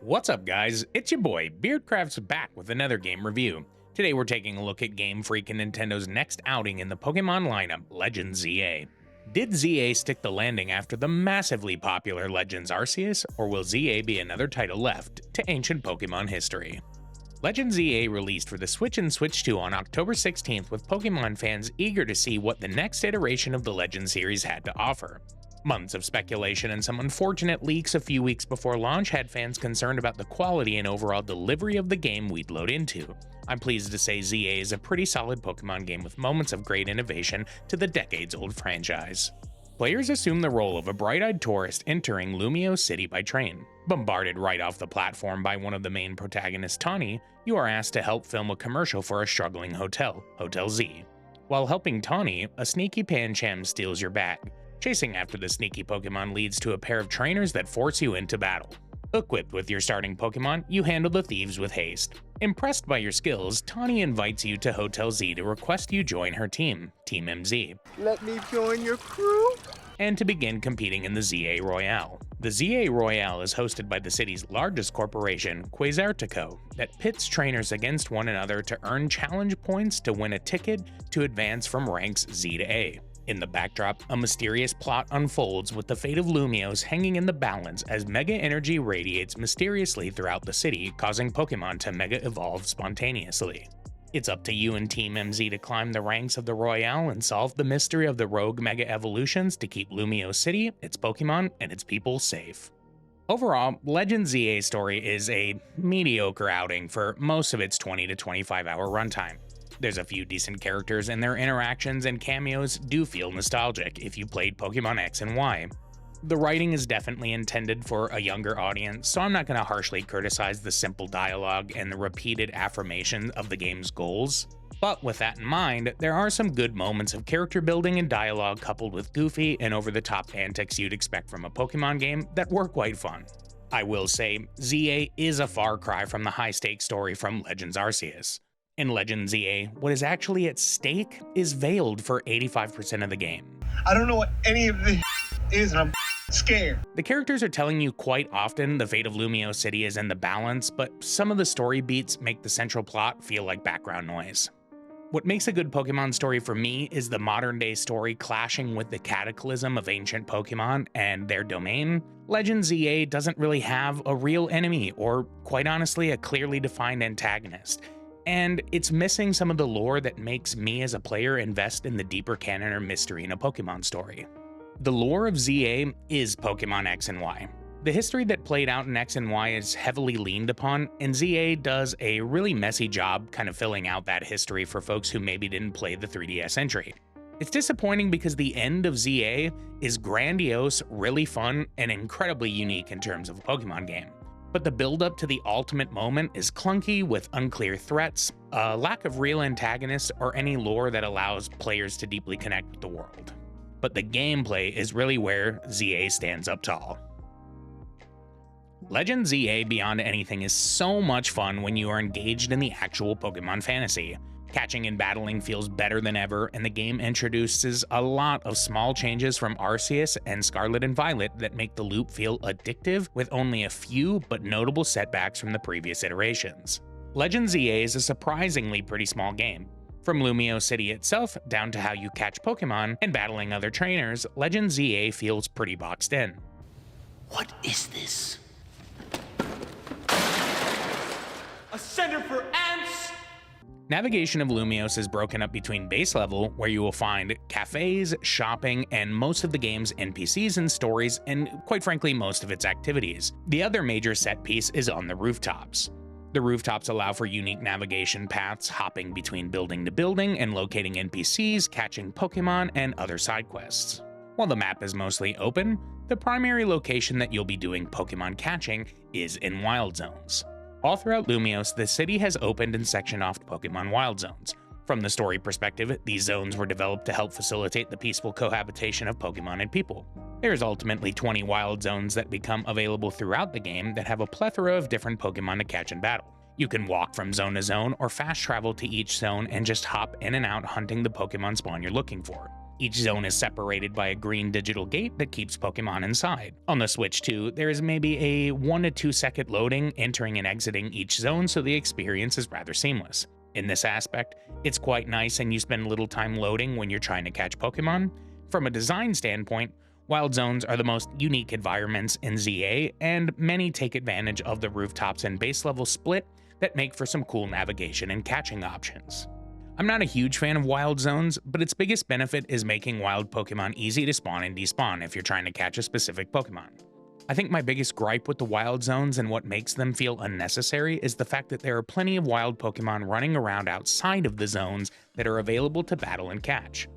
What's up guys, it's your boy, Beardcraft's back with another game review. Today we're taking a look at Game Freak and Nintendo's next outing in the Pokemon lineup, Legends ZA. Did ZA stick the landing after the massively popular Legends Arceus, or will ZA be another title left to ancient Pokemon history? Legends ZA released for the Switch and Switch 2 on October 16th, with Pokemon fans eager to see what the next iteration of the Legends series had to offer. Months of speculation and some unfortunate leaks a few weeks before launch had fans concerned about the quality and overall delivery of the game we'd load into. I'm pleased to say ZA is a pretty solid Pokemon game with moments of great innovation to the decades-old franchise. Players assume the role of a bright-eyed tourist entering Lumio City by train. Bombarded right off the platform by one of the main protagonists, Tawny, you are asked to help film a commercial for a struggling hotel, Hotel Z. While helping Tawny, a sneaky Pancham steals your bag. Chasing after the sneaky Pokemon leads to a pair of trainers that force you into battle. Equipped with your starting Pokemon, you handle the thieves with haste. Impressed by your skills, Tawny invites you to Hotel Z to request you join her team, Team MZ. Let me join your crew? And to begin competing in the ZA Royale. The ZA Royale is hosted by the city's largest corporation, Quasartico, that pits trainers against one another to earn challenge points to win a ticket to advance from ranks Z to A. In the backdrop, a mysterious plot unfolds with the fate of Lumios hanging in the balance as Mega Energy radiates mysteriously throughout the city, causing Pokemon to Mega Evolve spontaneously. It's up to you and Team MZ to climb the ranks of the Royale and solve the mystery of the rogue Mega Evolutions to keep Lumio City, its Pokemon, and its people safe. Overall, Legends ZA's story is a mediocre outing for most of its 20 to 25 hour runtime. There's a few decent characters, and their interactions and cameos do feel nostalgic if you played Pokemon X and Y. The writing is definitely intended for a younger audience, so I'm not going to harshly criticize the simple dialogue and the repeated affirmation of the game's goals. But with that in mind, there are some good moments of character building and dialogue coupled with goofy and over-the-top antics you'd expect from a Pokemon game that were quite fun. I will say, ZA is a far cry from the high-stakes story from Legends Arceus. In Legends ZA, what is actually at stake is veiled for 85% of the game. I don't know what any of this is, and I'm scared. The characters are telling you quite often the fate of Lumio City is in the balance, but some of the story beats make the central plot feel like background noise. What makes a good Pokemon story for me is the modern-day story clashing with the cataclysm of ancient Pokemon and their domain. Legends ZA doesn't really have a real enemy, or quite honestly, a clearly defined antagonist. And it's missing some of the lore that makes me as a player invest in the deeper canon or mystery in a Pokemon story. The lore of ZA is Pokemon X and Y. The history that played out in X and Y is heavily leaned upon, and ZA does a really messy job kind of filling out that history for folks who maybe didn't play the 3DS entry. It's disappointing because the end of ZA is grandiose, really fun, and incredibly unique in terms of a Pokemon game. But the build-up to the ultimate moment is clunky with unclear threats, a lack of real antagonists, or any lore that allows players to deeply connect with the world. But the gameplay is really where ZA stands up tall. Legends ZA Beyond Anything is so much fun when you are engaged in the actual Pokemon fantasy. Catching and battling feels better than ever, and the game introduces a lot of small changes from Arceus and Scarlet and Violet that make the loop feel addictive, with only a few but notable setbacks from the previous iterations. Legends ZA is a surprisingly pretty small game. From Lumio City itself, down to how you catch Pokemon and battling other trainers, Legends ZA feels pretty boxed in. What is this? A center for ants? Navigation of Lumios is broken up between base level, where you will find cafes, shopping, and most of the game's NPCs and stories, and quite frankly, most of its activities. The other major set piece is on the rooftops. The rooftops allow for unique navigation paths, hopping between building to building and locating NPCs, catching Pokemon, and other side quests. While the map is mostly open, the primary location that you'll be doing Pokemon catching is in Wild Zones. All throughout Lumios, the city has opened and sectioned off Pokemon Wild Zones. From the story perspective, these zones were developed to help facilitate the peaceful cohabitation of Pokemon and people. There's ultimately 20 Wild Zones that become available throughout the game that have a plethora of different Pokemon to catch and battle. You can walk from zone to zone or fast travel to each zone and just hop in and out hunting the Pokemon spawn you're looking for. Each zone is separated by a green digital gate that keeps Pokemon inside. On the Switch 2, there is maybe a 1 to 2 second loading entering and exiting each zone, so the experience is rather seamless. In this aspect, it's quite nice and you spend little time loading when you're trying to catch Pokemon. From a design standpoint, Wild Zones are the most unique environments in ZA, and many take advantage of the rooftops and base level split that make for some cool navigation and catching options. I'm not a huge fan of Wild Zones, but its biggest benefit is making wild Pokemon easy to spawn and despawn if you're trying to catch a specific Pokemon. I think my biggest gripe with the Wild Zones and what makes them feel unnecessary is the fact that there are plenty of wild Pokemon running around outside of the zones that are available to battle and catch.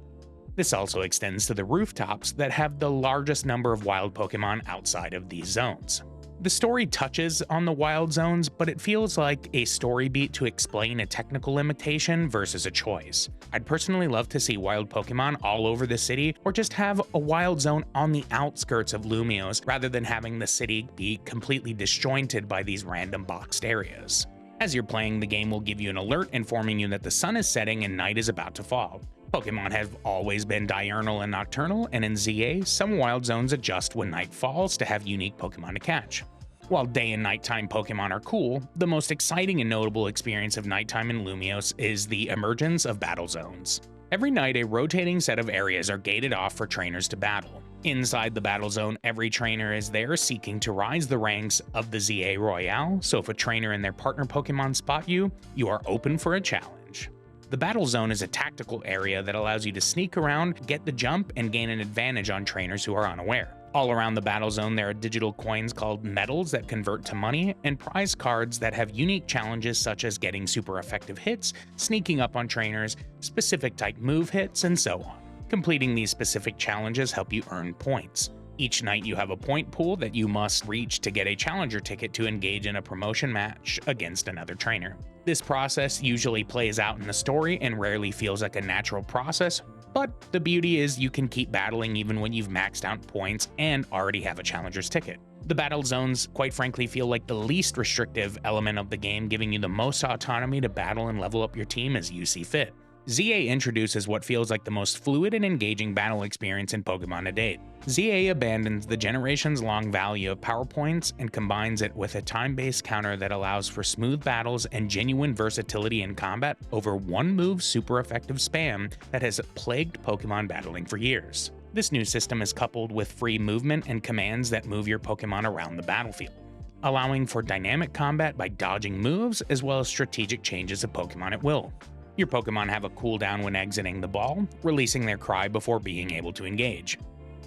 This also extends to the rooftops that have the largest number of wild Pokemon outside of these zones. The story touches on the Wild Zones, but it feels like a story beat to explain a technical limitation versus a choice. I'd personally love to see wild Pokemon all over the city, or just have a Wild Zone on the outskirts of Lumiose rather than having the city be completely disjointed by these random boxed areas. As you're playing, the game will give you an alert informing you that the sun is setting and night is about to fall. Pokemon have always been diurnal and nocturnal, and in ZA, some Wild Zones adjust when night falls to have unique Pokemon to catch. While day and nighttime Pokemon are cool, the most exciting and notable experience of nighttime in Lumiose is the emergence of battle zones. Every night, a rotating set of areas are gated off for trainers to battle. Inside the battle zone, every trainer is there seeking to rise the ranks of the ZA Royale, so if a trainer and their partner Pokemon spot you, you are open for a challenge. The battle zone is a tactical area that allows you to sneak around, get the jump, and gain an advantage on trainers who are unaware. All around the battle zone, there are digital coins called medals that convert to money, and prize cards that have unique challenges such as getting super effective hits, sneaking up on trainers, specific type move hits, and so on. Completing these specific challenges help you earn points. Each night you have a point pool that you must reach to get a challenger ticket to engage in a promotion match against another trainer. This process usually plays out in the story and rarely feels like a natural process, but the beauty is you can keep battling even when you've maxed out points and already have a challenger's ticket. The battle zones, quite frankly, feel like the least restrictive element of the game, giving you the most autonomy to battle and level up your team as you see fit. ZA introduces what feels like the most fluid and engaging battle experience in Pokemon to date. ZA abandons the generations-long value of power points and combines it with a time-based counter that allows for smooth battles and genuine versatility in combat over one-move super effective spam that has plagued Pokemon battling for years. This new system is coupled with free movement and commands that move your Pokemon around the battlefield, allowing for dynamic combat by dodging moves as well as strategic changes of Pokemon at will. Your Pokemon have a cooldown when exiting the ball, releasing their cry before being able to engage.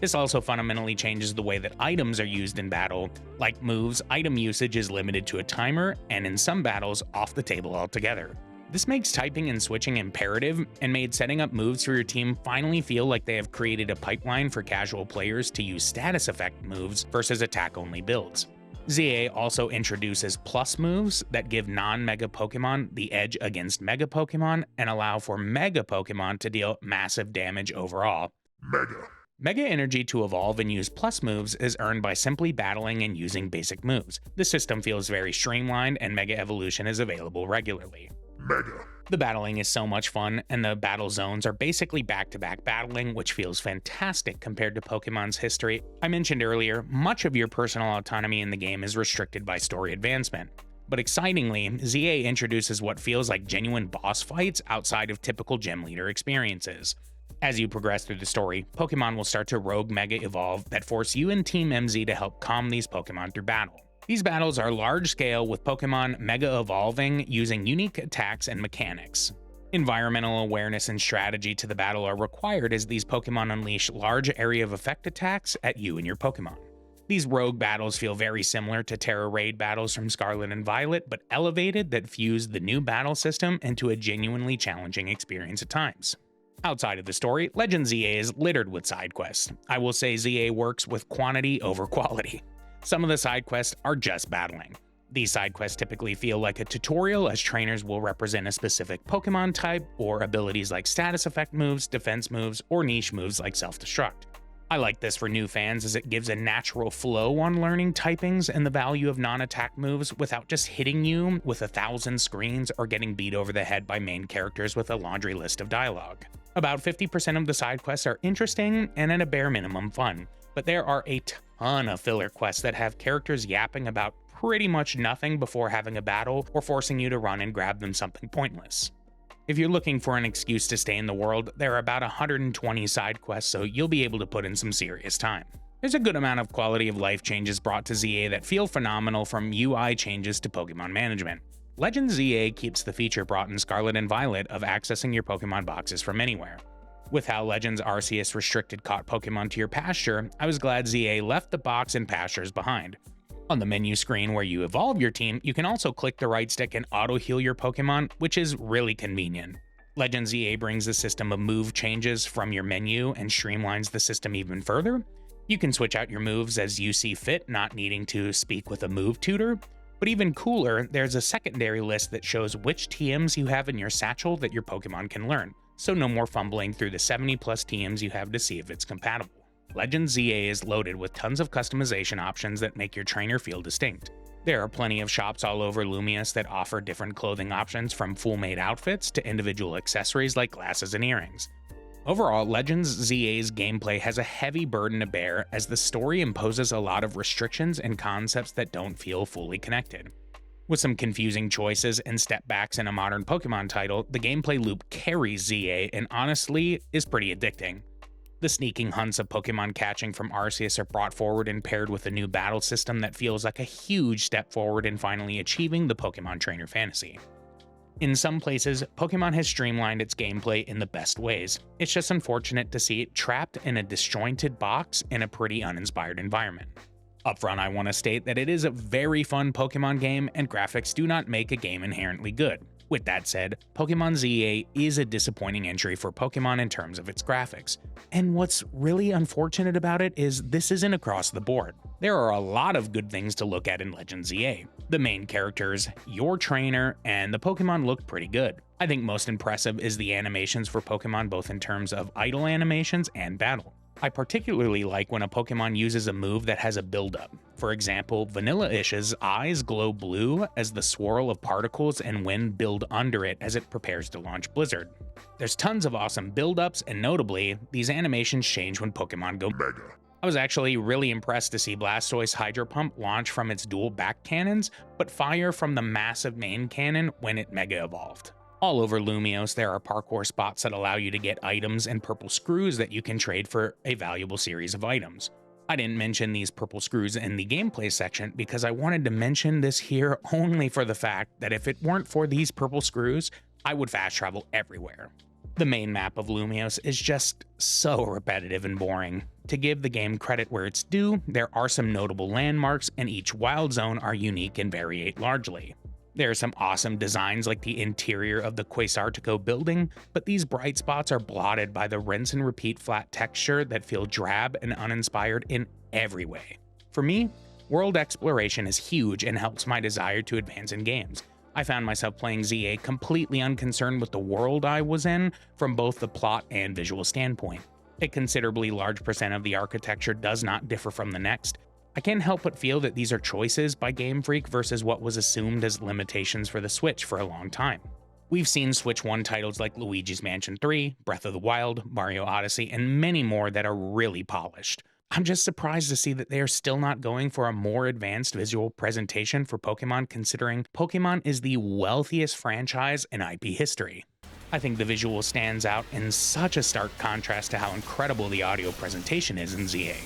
This also fundamentally changes the way that items are used in battle. Like moves, item usage is limited to a timer, and in some battles, off the table altogether. This makes typing and switching imperative, and made setting up moves for your team finally feel like they have created a pipeline for casual players to use status effect moves versus attack-only builds. ZA also introduces plus moves that give non-Mega Pokemon the edge against Mega Pokemon and allow for Mega Pokemon to deal massive damage overall. Mega Energy to evolve and use plus moves is earned by simply battling and using basic moves. The system feels very streamlined and Mega Evolution is available regularly. The battling is so much fun, and the battle zones are basically back-to-back battling, which feels fantastic compared to Pokemon's history. I mentioned earlier, much of your personal autonomy in the game is restricted by story advancement. But excitingly, ZA introduces what feels like genuine boss fights outside of typical gym leader experiences. As you progress through the story, Pokemon will start to rogue Mega Evolve that force you and Team MZ to help calm these Pokemon through battle. These battles are large-scale, with Pokemon Mega Evolving using unique attacks and mechanics. Environmental awareness and strategy to the battle are required as these Pokemon unleash large area of effect attacks at you and your Pokemon. These rogue battles feel very similar to Terra Raid battles from Scarlet and Violet, but elevated that fuse the new battle system into a genuinely challenging experience at times. Outside of the story, Legend ZA is littered with side quests. I will say ZA works with quantity over quality. Some of the side quests are just battling. These side quests typically feel like a tutorial, as trainers will represent a specific Pokemon type or abilities like status effect moves, defense moves, or niche moves like self-destruct. I like this for new fans as it gives a natural flow on learning typings and the value of non-attack moves without just hitting you with 1,000 screens or getting beat over the head by main characters with a laundry list of dialogue. About 50% of the side quests are interesting and at a bare minimum fun, but there are a ton of filler quests that have characters yapping about pretty much nothing before having a battle or forcing you to run and grab them something pointless. If you're looking for an excuse to stay in the world, there are about 120 side quests, so you'll be able to put in some serious time. There's a good amount of quality of life changes brought to ZA that feel phenomenal, from UI changes to Pokemon management. Legends ZA keeps the feature brought in Scarlet and Violet of accessing your Pokemon boxes from anywhere. With how Legends Arceus restricted caught Pokemon to your pasture, I was glad ZA left the box and pastures behind. On the menu screen where you evolve your team, you can also click the right stick and auto-heal your Pokemon, which is really convenient. Legends ZA brings a system of move changes from your menu and streamlines the system even further. You can switch out your moves as you see fit, not needing to speak with a move tutor. But even cooler, there's a secondary list that shows which TMs you have in your satchel that your Pokemon can learn, so no more fumbling through the 70+ TMs you have to see if it's compatible. Legends ZA is loaded with tons of customization options that make your trainer feel distinct. There are plenty of shops all over Lumious that offer different clothing options, from full-made outfits to individual accessories like glasses and earrings. Overall, Legends ZA's gameplay has a heavy burden to bear, as the story imposes a lot of restrictions and concepts that don't feel fully connected. With some confusing choices and step backs in a modern Pokemon title, the gameplay loop carries ZA and honestly is pretty addicting. The sneaking hunts of Pokemon catching from Arceus are brought forward and paired with a new battle system that feels like a huge step forward in finally achieving the Pokemon trainer fantasy. In some places, Pokemon has streamlined its gameplay in the best ways. It's just unfortunate to see it trapped in a disjointed box in a pretty uninspired environment. Upfront, I want to state that it is a very fun Pokemon game, and graphics do not make a game inherently good. With that said, Pokemon ZA is a disappointing entry for Pokemon in terms of its graphics. And what's really unfortunate about it is this isn't across the board. There are a lot of good things to look at in Legends ZA. The main characters, your trainer, and the Pokemon look pretty good. I think most impressive is the animations for Pokemon, both in terms of idle animations and battle. I particularly like when a Pokemon uses a move that has a build-up. For example, Vanilla-ish's eyes glow blue as the swirl of particles and wind build under it as it prepares to launch Blizzard. There's tons of awesome build-ups, and notably, these animations change when Pokemon go Mega. I was actually really impressed to see Blastoise Hydro Pump launch from its dual back cannons, but fire from the massive main cannon when it Mega Evolved. All over Lumios, there are parkour spots that allow you to get items and purple screws that you can trade for a valuable series of items. I didn't mention these purple screws in the gameplay section because I wanted to mention this here only for the fact that if it weren't for these purple screws, I would fast travel everywhere. The main map of Lumios is just so repetitive and boring. To give the game credit where it's due, there are some notable landmarks, and each wild zone are unique and variate largely. There are some awesome designs like the interior of the Quasartico building, but these bright spots are blotted by the rinse and repeat flat texture that feel drab and uninspired in every way. For me, world exploration is huge and helps my desire to advance in games. I found myself playing ZA completely unconcerned with the world I was in from both the plot and visual standpoint. A considerably large percent of the architecture does not differ from the next. I can't help but feel that these are choices by Game Freak versus what was assumed as limitations for the Switch for a long time. We've seen Switch 1 titles like Luigi's Mansion 3, Breath of the Wild, Mario Odyssey, and many more that are really polished. I'm just surprised to see that they are still not going for a more advanced visual presentation for Pokemon, considering Pokemon is the wealthiest franchise in IP history. I think the visual stands out in such a stark contrast to how incredible the audio presentation is in ZA.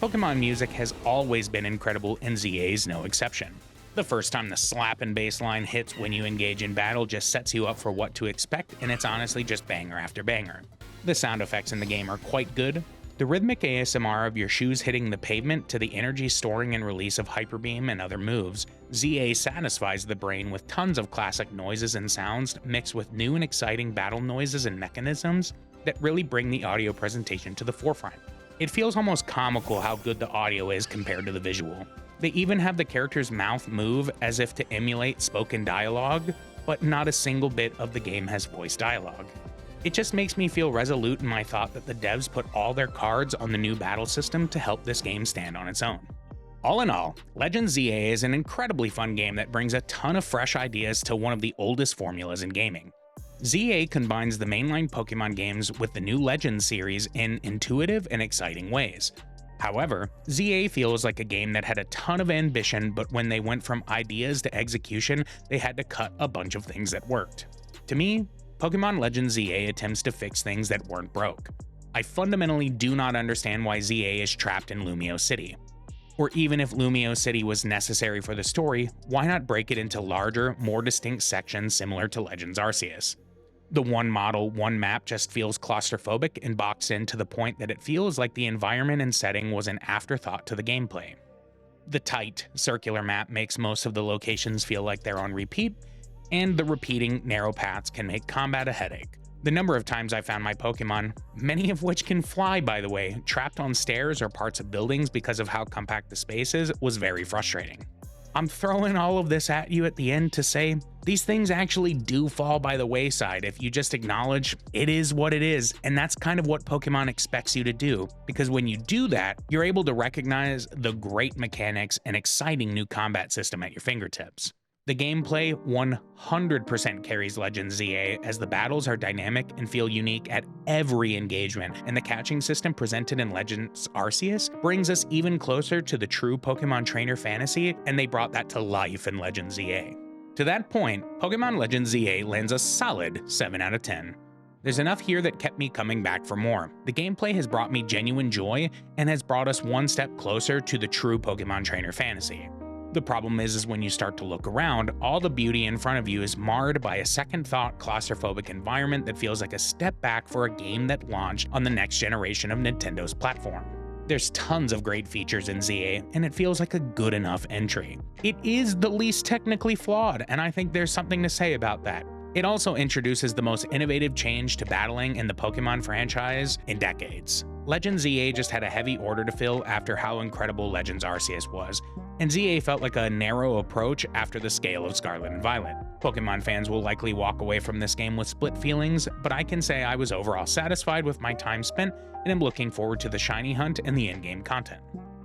Pokemon music has always been incredible, and ZA is no exception. The first time the slapping bass line hits when you engage in battle just sets you up for what to expect, and it's honestly just banger after banger. The sound effects in the game are quite good. The rhythmic ASMR of your shoes hitting the pavement to the energy storing and release of Hyper Beam and other moves, ZA satisfies the brain with tons of classic noises and sounds mixed with new and exciting battle noises and mechanisms that really bring the audio presentation to the forefront. It feels almost comical how good the audio is compared to the visual. They even have the character's mouth move as if to emulate spoken dialogue, but not a single bit of the game has voice dialogue. It just makes me feel resolute in my thought that the devs put all their cards on the new battle system to help this game stand on its own. All in all, Legends ZA is an incredibly fun game that brings a ton of fresh ideas to one of the oldest formulas in gaming. ZA combines the mainline Pokemon games with the new Legends series in intuitive and exciting ways. However, ZA feels like a game that had a ton of ambition, but when they went from ideas to execution, they had to cut a bunch of things that worked. To me, Pokemon Legends ZA attempts to fix things that weren't broke. I fundamentally do not understand why ZA is trapped in Lumio City. Or even if Lumio City was necessary for the story, why not break it into larger, more distinct sections similar to Legends Arceus? The one model, one map just feels claustrophobic and boxed in to the point that it feels like the environment and setting was an afterthought to the gameplay. The tight, circular map makes most of the locations feel like they're on repeat, and the repeating, narrow paths can make combat a headache. The number of times I found my Pokemon, many of which can fly by the way, trapped on stairs or parts of buildings because of how compact the space is, was very frustrating. I'm throwing all of this at you at the end to say, these things actually do fall by the wayside if you just acknowledge it is what it is, and that's kind of what Pokemon expects you to do, because when you do that, you're able to recognize the great mechanics and exciting new combat system at your fingertips. The gameplay 100% carries Legends ZA as the battles are dynamic and feel unique at every engagement, and the catching system presented in Legends Arceus brings us even closer to the true Pokemon trainer fantasy, and they brought that to life in Legends ZA. To that point, Pokemon Legends ZA lands a solid 7 out of 10. There's enough here that kept me coming back for more. The gameplay has brought me genuine joy and has brought us one step closer to the true Pokemon trainer fantasy. The problem is when you start to look around, all the beauty in front of you is marred by a second-thought claustrophobic environment that feels like a step back for a game that launched on the next generation of Nintendo's platform. There's tons of great features in ZA, and it feels like a good enough entry. It is the least technically flawed, and I think there's something to say about that. It also introduces the most innovative change to battling in the Pokemon franchise in decades. Legends ZA just had a heavy order to fill after how incredible Legends Arceus was, and ZA felt like a narrow approach after the scale of Scarlet and Violet. Pokemon fans will likely walk away from this game with split feelings, but I can say I was overall satisfied with my time spent and am looking forward to the shiny hunt and the in-game content.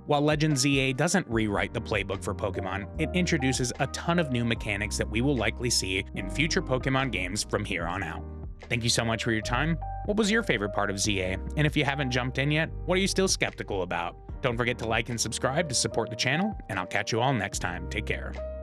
While Legends ZA doesn't rewrite the playbook for Pokemon, it introduces a ton of new mechanics that we will likely see in future Pokemon games from here on out. Thank you so much for your time. What was your favorite part of ZA? And if you haven't jumped in yet, what are you still skeptical about? Don't forget to like and subscribe to support the channel, and I'll catch you all next time. Take care.